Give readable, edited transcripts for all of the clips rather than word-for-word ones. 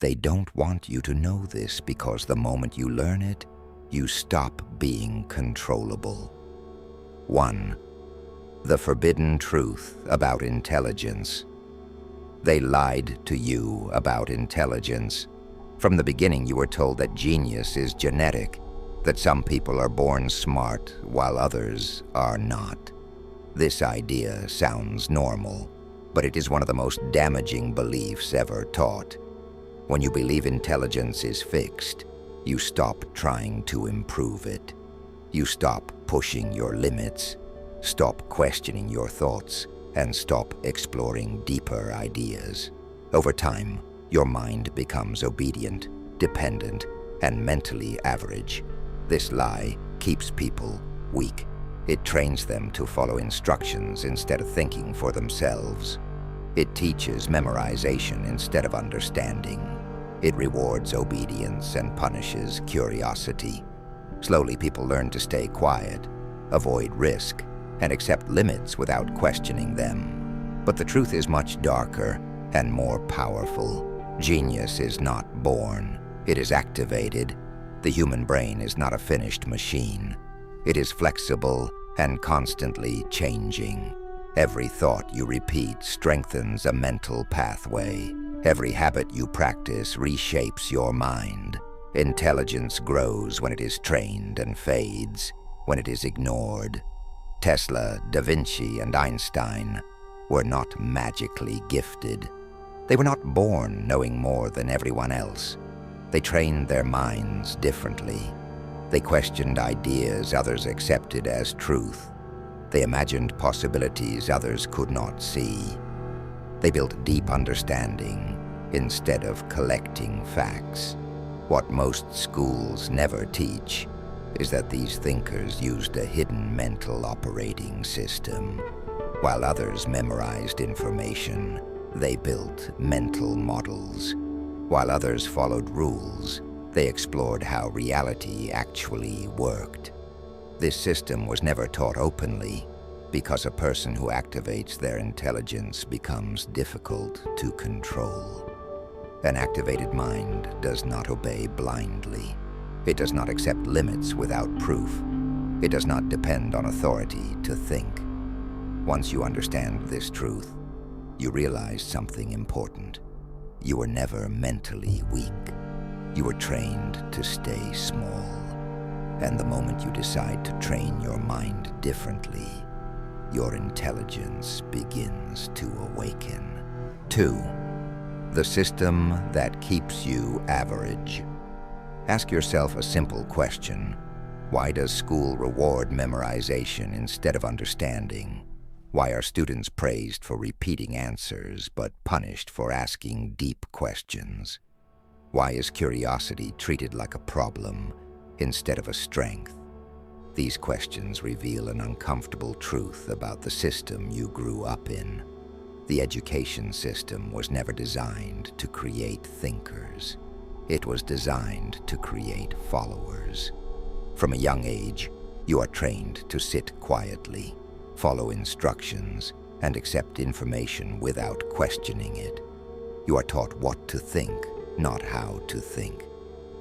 They don't want you to know this because the moment you learn it, you stop being controllable. 1. The forbidden truth about intelligence. They lied to you about intelligence. From the beginning, you were told that genius is genetic, that some people are born smart while others are not. This idea sounds normal, but it is one of the most damaging beliefs ever taught. When you believe intelligence is fixed, you stop trying to improve it. You stop pushing your limits, stop questioning your thoughts, and stop exploring deeper ideas. Over time, your mind becomes obedient, dependent, and mentally average. This lie keeps people weak. It trains them to follow instructions instead of thinking for themselves. It teaches memorization instead of understanding. It rewards obedience and punishes curiosity. Slowly, people learn to stay quiet, avoid risk, and accept limits without questioning them. But the truth is much darker and more powerful. Genius is not born, it is activated. The human brain is not a finished machine. It is flexible and constantly changing. Every thought you repeat strengthens a mental pathway. Every habit you practice reshapes your mind. Intelligence grows when it is trained and fades when it is ignored. Tesla, Da Vinci, and Einstein were not magically gifted. They were not born knowing more than everyone else. They trained their minds differently. They questioned ideas others accepted as truth. They imagined possibilities others could not see. They built deep understanding instead of collecting facts. What most schools never teach is that these thinkers used a hidden mental operating system. While others memorized information, they built mental models. While others followed rules, they explored how reality actually worked. This system was never taught openly because a person who activates their intelligence becomes difficult to control. An activated mind does not obey blindly. It does not accept limits without proof. It does not depend on authority to think. Once you understand this truth, you realize something important. You were never mentally weak. You were trained to stay small. And the moment you decide to train your mind differently, your intelligence begins to awaken. 2. The system that keeps you average. Ask yourself a simple question. Why does school reward memorization instead of understanding? Why are students praised for repeating answers but punished for asking deep questions? Why is curiosity treated like a problem instead of a strength? These questions reveal an uncomfortable truth about the system you grew up in. The education system was never designed to create thinkers. It was designed to create followers. From a young age, you are trained to sit quietly, follow instructions, and accept information without questioning it. You are taught what to think, not how to think.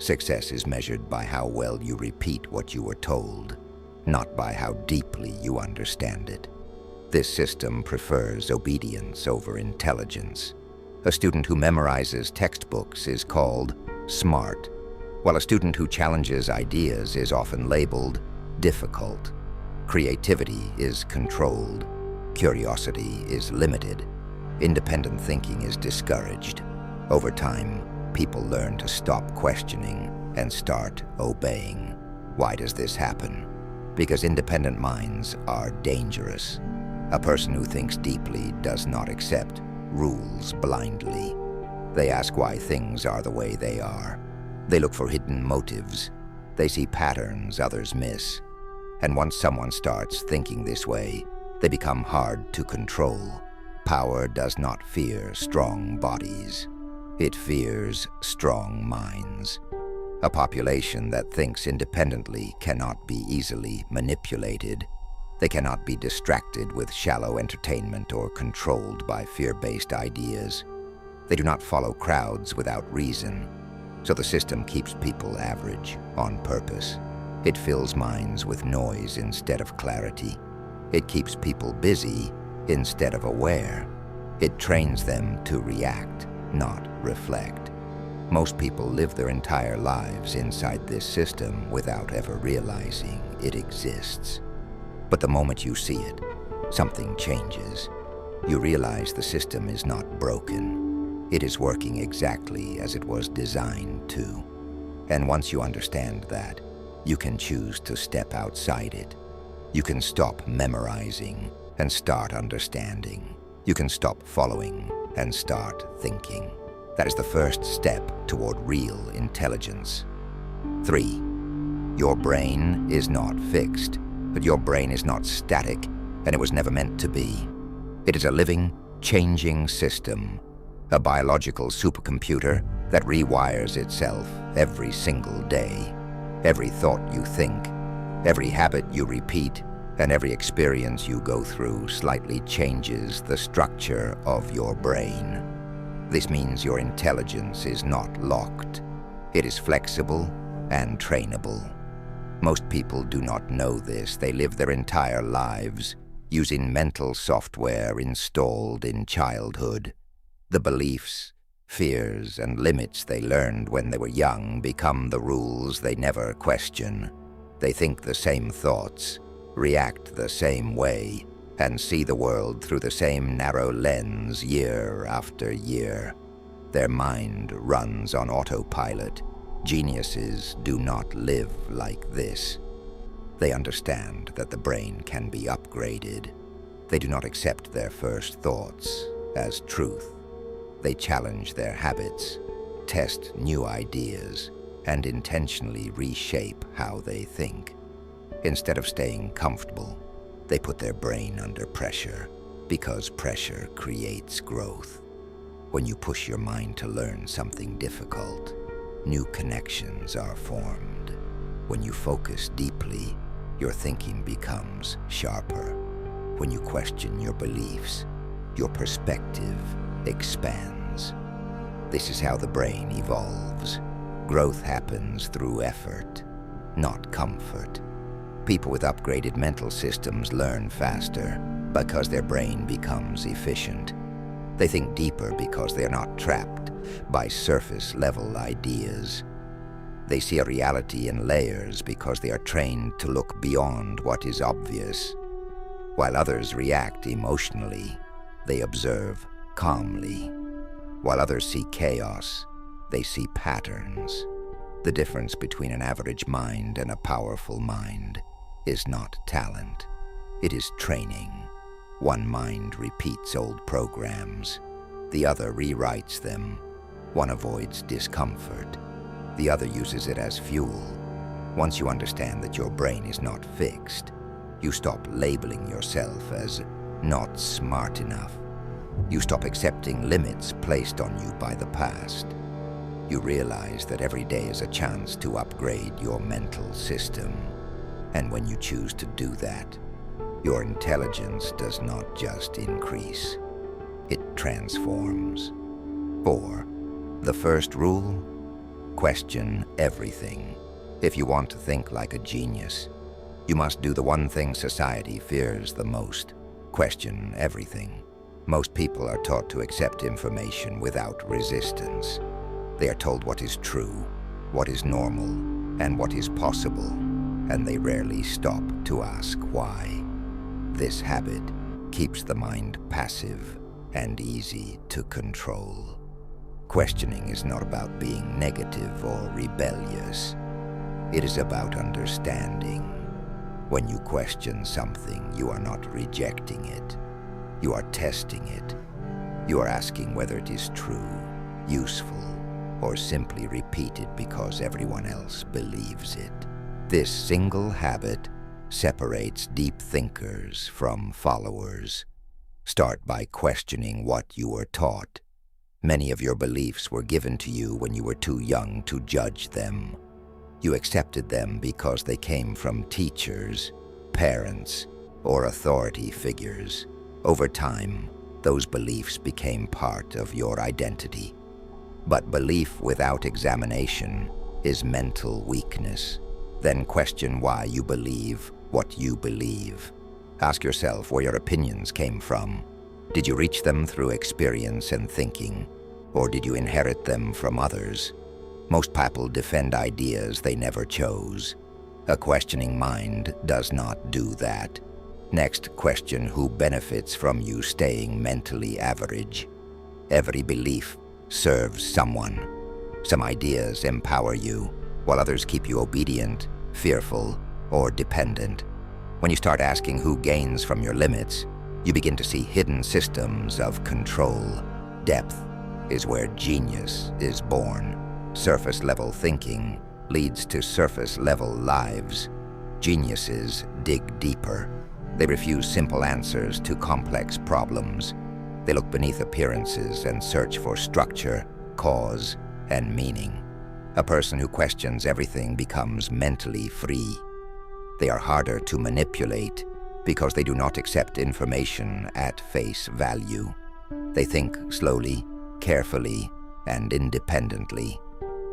Success is measured by how well you repeat what you were told, not by how deeply you understand it. This system prefers obedience over intelligence. A student who memorizes textbooks is called smart, while a student who challenges ideas is often labeled difficult. Creativity is controlled. Curiosity is limited. Independent thinking is discouraged. Over time, people learn to stop questioning and start obeying. Why does this happen? Because independent minds are dangerous. A person who thinks deeply does not accept rules blindly. They ask why things are the way they are. They look for hidden motives. They see patterns others miss. And once someone starts thinking this way, they become hard to control. Power does not fear strong bodies. It fears strong minds. A population that thinks independently cannot be easily manipulated. They cannot be distracted with shallow entertainment or controlled by fear-based ideas. They do not follow crowds without reason. So the system keeps people average on purpose. It fills minds with noise instead of clarity. It keeps people busy instead of aware. It trains them to react, not reflect. Most people live their entire lives inside this system without ever realizing it exists. But the moment you see it, something changes. You realize the system is not broken. It is working exactly as it was designed to. And once you understand that, you can choose to step outside it. You can stop memorizing and start understanding. You can stop following and start thinking. That is the first step toward real intelligence. 3. Your brain is not fixed, but your brain is not static, and it was never meant to be. It is a living, changing system, a biological supercomputer that rewires itself every single day. Every thought you think, every habit you repeat, and every experience you go through slightly changes the structure of your brain. This means your intelligence is not locked. It is flexible and trainable. Most people do not know this. They live their entire lives using mental software installed in childhood. The beliefs, fears, and limits they learned when they were young become the rules they never question. They think the same thoughts, react the same way, and see the world through the same narrow lens year after year. Their mind runs on autopilot. Geniuses do not live like this. They understand that the brain can be upgraded. They do not accept their first thoughts as truth. They challenge their habits, test new ideas, and intentionally reshape how they think. Instead of staying comfortable, they put their brain under pressure, because pressure creates growth. When you push your mind to learn something difficult, new connections are formed. When you focus deeply, your thinking becomes sharper. When you question your beliefs, your perspective expands. This is how the brain evolves. Growth happens through effort, not comfort. People with upgraded mental systems learn faster because their brain becomes efficient. They think deeper because they are not trapped by surface-level ideas. They see a reality in layers because they are trained to look beyond what is obvious. While others react emotionally, they observe calmly. While others see chaos, they see patterns. The difference between an average mind and a powerful mind is not talent. It is training. One mind repeats old programs. The other rewrites them. One avoids discomfort. The other uses it as fuel. Once you understand that your brain is not fixed, you stop labeling yourself as not smart enough. You stop accepting limits placed on you by the past. You realize that every day is a chance to upgrade your mental system. And when you choose to do that, your intelligence does not just increase, it transforms. 4. The first rule: question everything. If you want to think like a genius, you must do the one thing society fears the most: question everything. Most people are taught to accept information without resistance. They are told what is true, what is normal, and what is possible, and they rarely stop to ask why. This habit keeps the mind passive and easy to control. Questioning is not about being negative or rebellious. It is about understanding. When you question something, you are not rejecting it. You are testing it. You are asking whether it is true, useful, or simply repeated because everyone else believes it. This single habit separates deep thinkers from followers. Start by questioning what you were taught. Many of your beliefs were given to you when you were too young to judge them. You accepted them because they came from teachers, parents, or authority figures. Over time, those beliefs became part of your identity. But belief without examination is mental weakness. Then question why you believe what you believe. Ask yourself where your opinions came from. Did you reach them through experience and thinking, or did you inherit them from others? Most people defend ideas they never chose. A questioning mind does not do that. Next, question who benefits from you staying mentally average. Every belief serves someone. Some ideas empower you, while others keep you obedient, fearful, or dependent. When you start asking who gains from your limits, you begin to see hidden systems of control. Depth is where genius is born. Surface-level thinking leads to surface-level lives. Geniuses dig deeper. They refuse simple answers to complex problems. They look beneath appearances and search for structure, cause, and meaning. A person who questions everything becomes mentally free. They are harder to manipulate because they do not accept information at face value. They think slowly, carefully, and independently.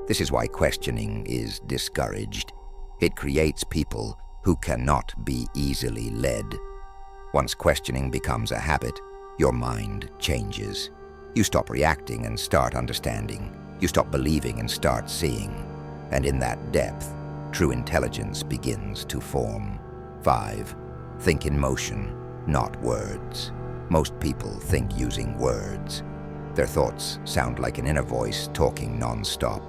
This is why questioning is discouraged. It creates people who cannot be easily led. Once questioning becomes a habit, your mind changes. You stop reacting and start understanding. You stop believing and start seeing. And in that depth, true intelligence begins to form. 5. Think in motion, not words. Most people think using words. Their thoughts sound like an inner voice talking non-stop.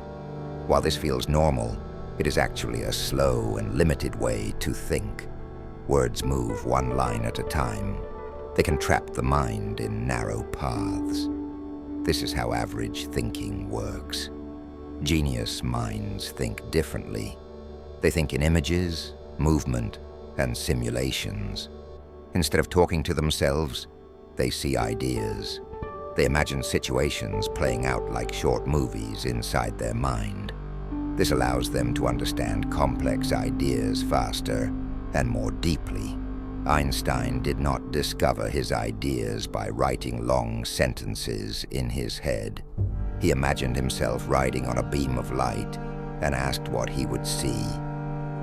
While this feels normal, it is actually a slow and limited way to think. Words move one line at a time. They can trap the mind in narrow paths. This is how average thinking works. Genius minds think differently. They think in images, movement, and simulations. Instead of talking to themselves, they see ideas. They imagine situations playing out like short movies inside their mind. This allows them to understand complex ideas faster and more deeply. Einstein did not discover his ideas by writing long sentences in his head. He imagined himself riding on a beam of light and asked what he would see.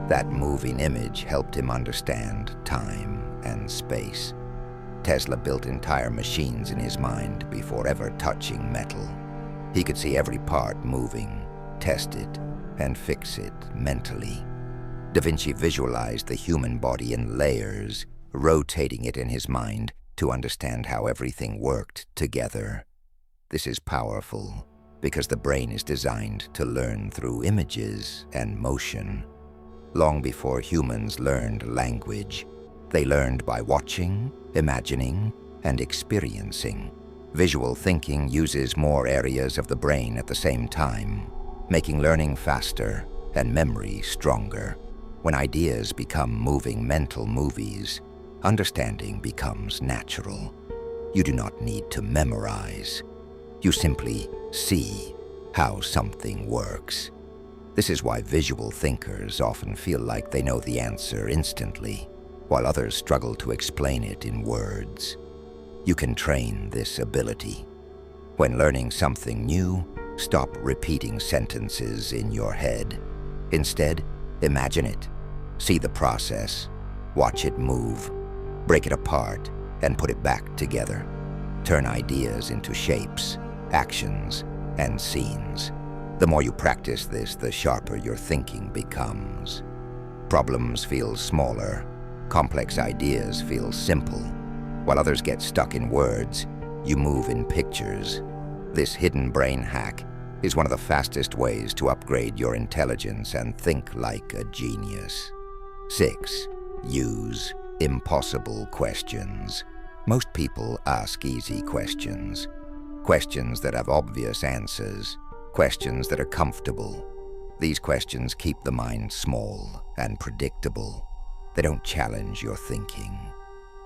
That moving image helped him understand time and space. Tesla built entire machines in his mind before ever touching metal. He could see every part moving, test it, and fix it mentally. Da Vinci visualized the human body in layers, rotating it in his mind to understand how everything worked together. This is powerful because the brain is designed to learn through images and motion. Long before humans learned language, they learned by watching, imagining, and experiencing. Visual thinking uses more areas of the brain at the same time, making learning faster and memory stronger. When ideas become moving mental movies, understanding becomes natural. You do not need to memorize. You simply see how something works. This is why visual thinkers often feel like they know the answer instantly, while others struggle to explain it in words. You can train this ability. When learning something new, stop repeating sentences in your head. Instead, imagine it. See the process. Watch it move. Break it apart and put it back together. Turn ideas into shapes, actions, and scenes. The more you practice this, the sharper your thinking becomes. Problems feel smaller. Complex ideas feel simple. While others get stuck in words, you move in pictures. This hidden brain hack is one of the fastest ways to upgrade your intelligence and think like a genius. 6. Use impossible questions. Most people ask easy questions. Questions that have obvious answers. Questions that are comfortable. These questions keep the mind small and predictable. They don't challenge your thinking.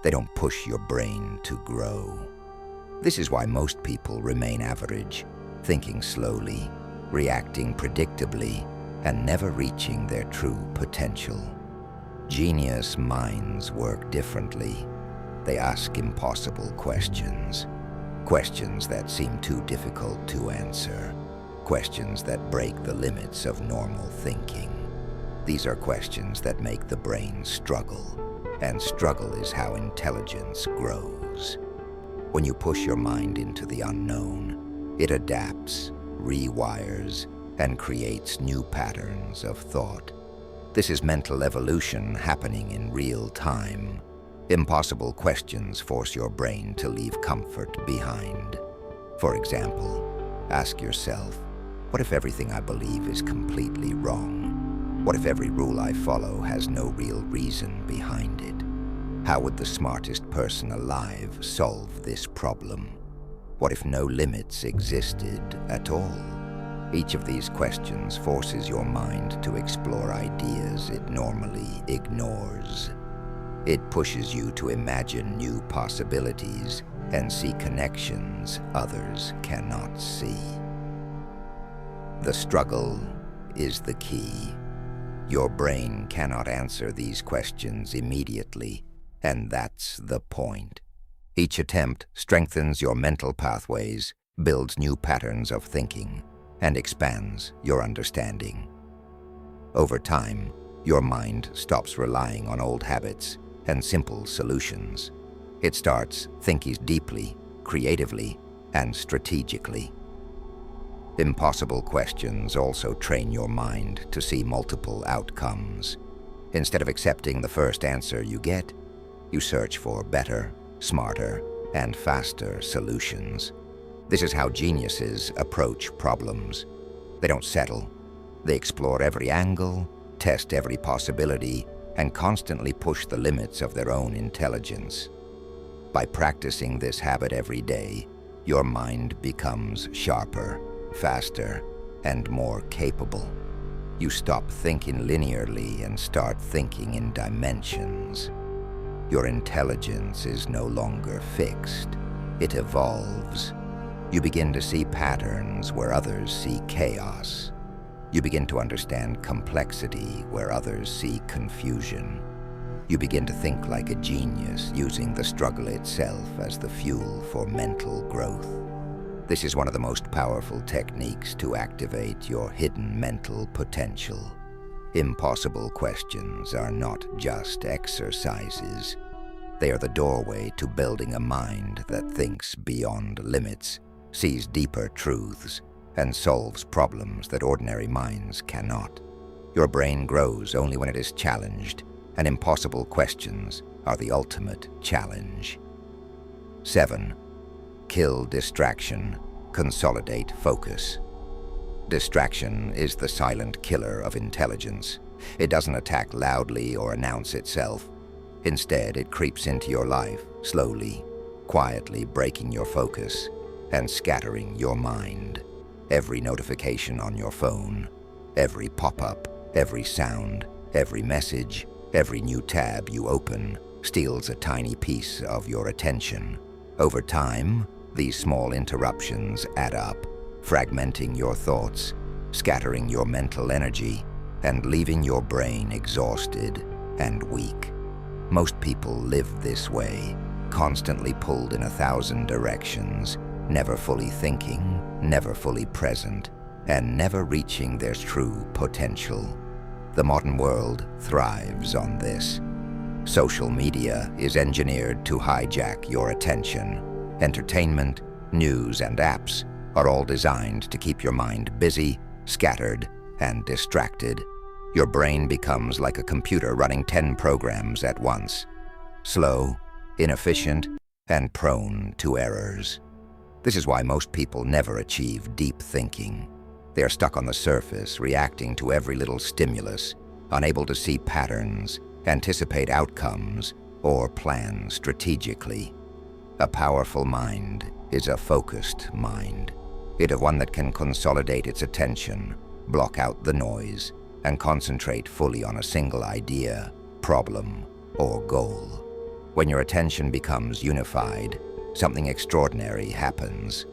They don't push your brain to grow. This is why most people remain average, thinking slowly, reacting predictably, and never reaching their true potential. Genius minds work differently. They ask impossible questions. questions that seem too difficult to answer, questions that break the limits of normal thinking. These are questions that make the brain struggle, and struggle is how intelligence grows. When you push your mind into the unknown, it adapts, rewires, and creates new patterns of thought. This is mental evolution happening in real time. Impossible questions force your brain to leave comfort behind. For example, ask yourself, what if everything I believe is completely wrong? What if every rule I follow has no real reason behind it? How would the smartest person alive solve this problem? What if no limits existed at all? Each of these questions forces your mind to explore ideas it normally ignores. It pushes you to imagine new possibilities and see connections others cannot see. The struggle is the key. Your brain cannot answer these questions immediately, and that's the point. Each attempt strengthens your mental pathways, builds new patterns of thinking, and expands your understanding. Over time, your mind stops relying on old habits and simple solutions. It starts thinking deeply, creatively, and strategically. Impossible questions also train your mind to see multiple outcomes. Instead of accepting the first answer you get, you search for better, smarter, and faster solutions. This is how geniuses approach problems. They don't settle. They explore every angle, test every possibility, and constantly push the limits of their own intelligence. By practicing this habit every day, your mind becomes sharper, faster, and more capable. You stop thinking linearly and start thinking in dimensions. Your intelligence is no longer fixed. It evolves. You begin to see patterns where others see chaos. You begin to understand complexity where others see confusion. You begin to think like a genius, using the struggle itself as the fuel for mental growth. This is one of the most powerful techniques to activate your hidden mental potential. Impossible questions are not just exercises. They are the doorway to building a mind that thinks beyond limits, sees deeper truths, and solves problems that ordinary minds cannot. Your brain grows only when it is challenged, and impossible questions are the ultimate challenge. 7. Kill distraction. Consolidate focus. Distraction is the silent killer of intelligence. It doesn't attack loudly or announce itself. Instead, it creeps into your life, slowly, quietly breaking your focus and scattering your mind. Every notification on your phone, every pop-up, every sound, every message, every new tab you open steals a tiny piece of your attention. Over time, these small interruptions add up, fragmenting your thoughts, scattering your mental energy, and leaving your brain exhausted and weak. Most people live this way, constantly pulled in 1,000 directions, never fully thinking, never fully present, and never reaching their true potential. The modern world thrives on this. Social media is engineered to hijack your attention. Entertainment, news, and apps are all designed to keep your mind busy, scattered, and distracted. Your brain becomes like a computer running 10 programs at once. Slow, inefficient, and prone to errors. This is why most people never achieve deep thinking. They are stuck on the surface, reacting to every little stimulus, unable to see patterns, anticipate outcomes, or plan strategically. A powerful mind is a focused mind. It is one that can consolidate its attention, block out the noise, and concentrate fully on a single idea, problem, or goal. When your attention becomes unified, something extraordinary happens.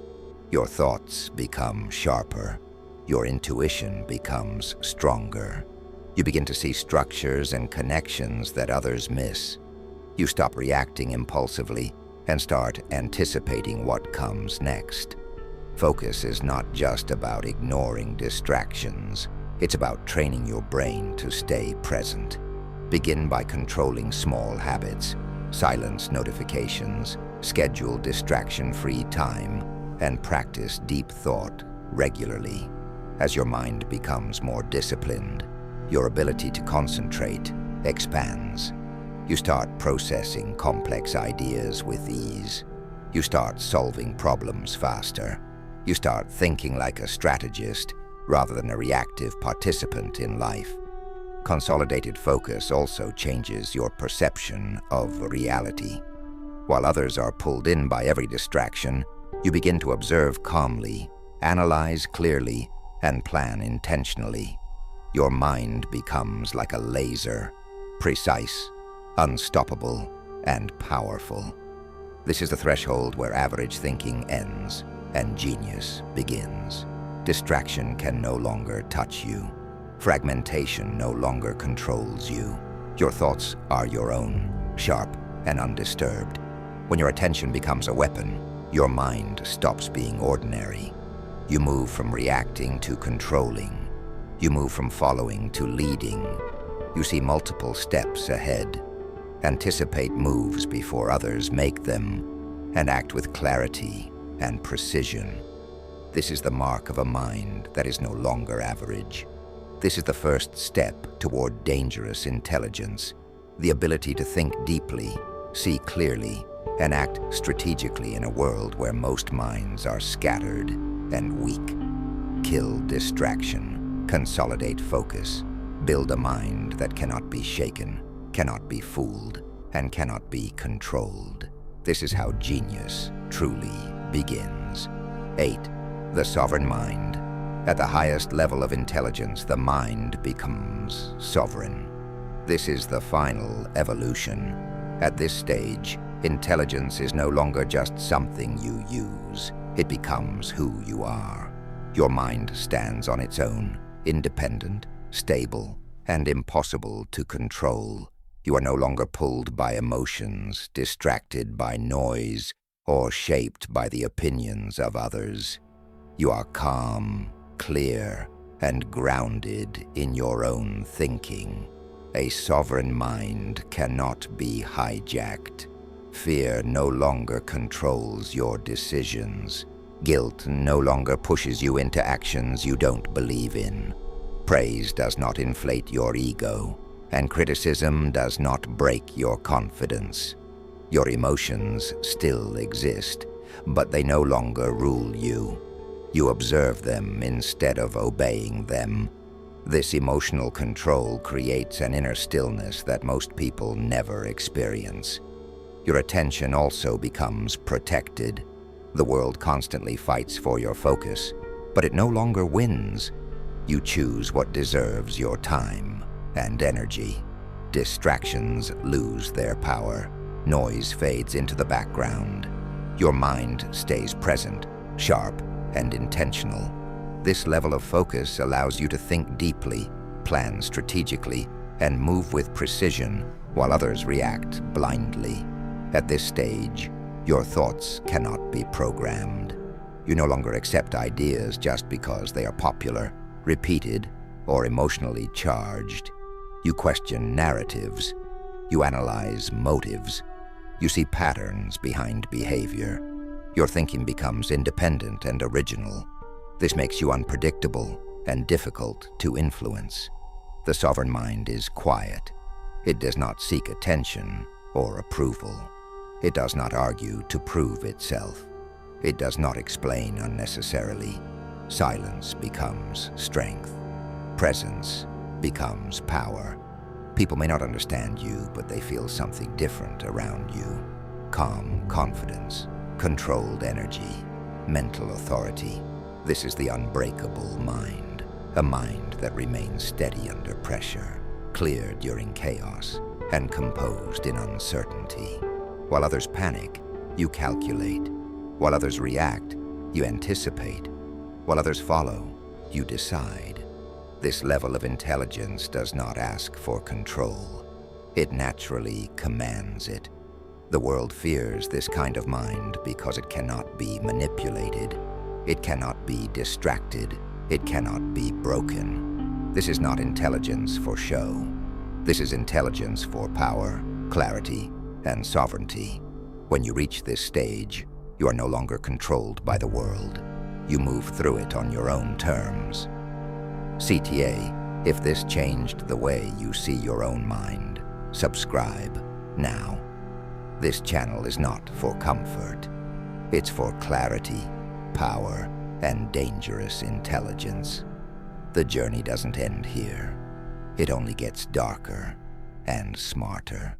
Your thoughts become sharper. Your intuition becomes stronger. You begin to see structures and connections that others miss. You stop reacting impulsively and start anticipating what comes next. Focus is not just about ignoring distractions. It's about training your brain to stay present. Begin by controlling small habits. Silence notifications, schedule distraction-free time, and practice deep thought regularly. As your mind becomes more disciplined, your ability to concentrate expands. You start processing complex ideas with ease. You start solving problems faster. You start thinking like a strategist rather than a reactive participant in life. Consolidated focus also changes your perception of reality. While others are pulled in by every distraction, you begin to observe calmly, analyze clearly, and plan intentionally. Your mind becomes like a laser, precise, unstoppable, and powerful. This is the threshold where average thinking ends and genius begins. Distraction can no longer touch you. Fragmentation no longer controls you. Your thoughts are your own, sharp and undisturbed. When your attention becomes a weapon, your mind stops being ordinary. You move from reacting to controlling. You move from following to leading. You see multiple steps ahead. Anticipate moves before others make them, and act with clarity and precision. This is the mark of a mind that is no longer average. This is the first step toward dangerous intelligence, the ability to think deeply, see clearly, and act strategically in a world where most minds are scattered and weak. Kill distraction, consolidate focus, build a mind that cannot be shaken, cannot be fooled, and cannot be controlled. This is how genius truly begins. 8. The sovereign mind. At the highest level of intelligence, the mind becomes sovereign. This is the final evolution. At this stage, intelligence is no longer just something you use. It becomes who you are. Your mind stands on its own, independent, stable, and impossible to control. You are no longer pulled by emotions, distracted by noise, or shaped by the opinions of others. You are calm, clear, and grounded in your own thinking. A sovereign mind cannot be hijacked. Fear no longer controls your decisions. Guilt no longer pushes you into actions you don't believe in. Praise does not inflate your ego, and criticism does not break your confidence. Your emotions still exist, but they no longer rule you. You observe them instead of obeying them. This emotional control creates an inner stillness that most people never experience. Your attention also becomes protected. The world constantly fights for your focus, but it no longer wins. You choose what deserves your time and energy. Distractions lose their power. Noise fades into the background. Your mind stays present, sharp, and intentional. This level of focus allows you to think deeply, plan strategically, and move with precision while others react blindly. At this stage, your thoughts cannot be programmed. You no longer accept ideas just because they are popular, repeated, or emotionally charged. You question narratives. You analyze motives. You see patterns behind behavior. Your thinking becomes independent and original. This makes you unpredictable and difficult to influence. The sovereign mind is quiet. It does not seek attention or approval. It does not argue to prove itself. It does not explain unnecessarily. Silence becomes strength. Presence becomes power. People may not understand you, but they feel something different around you. Calm confidence, controlled energy, mental authority. This is the unbreakable mind, a mind that remains steady under pressure, clear during chaos, and composed in uncertainty. While others panic, you calculate. While others react, you anticipate. While others follow, you decide. This level of intelligence does not ask for control. It naturally commands it. The world fears this kind of mind because it cannot be manipulated, it cannot be distracted, it cannot be broken. This is not intelligence for show. This is intelligence for power, clarity, and sovereignty. When you reach this stage, you are no longer controlled by the world. You move through it on your own terms. CTA, if this changed the way you see your own mind, subscribe now. This channel is not for comfort. It's for clarity, power, and dangerous intelligence. The journey doesn't end here. It only gets darker and smarter.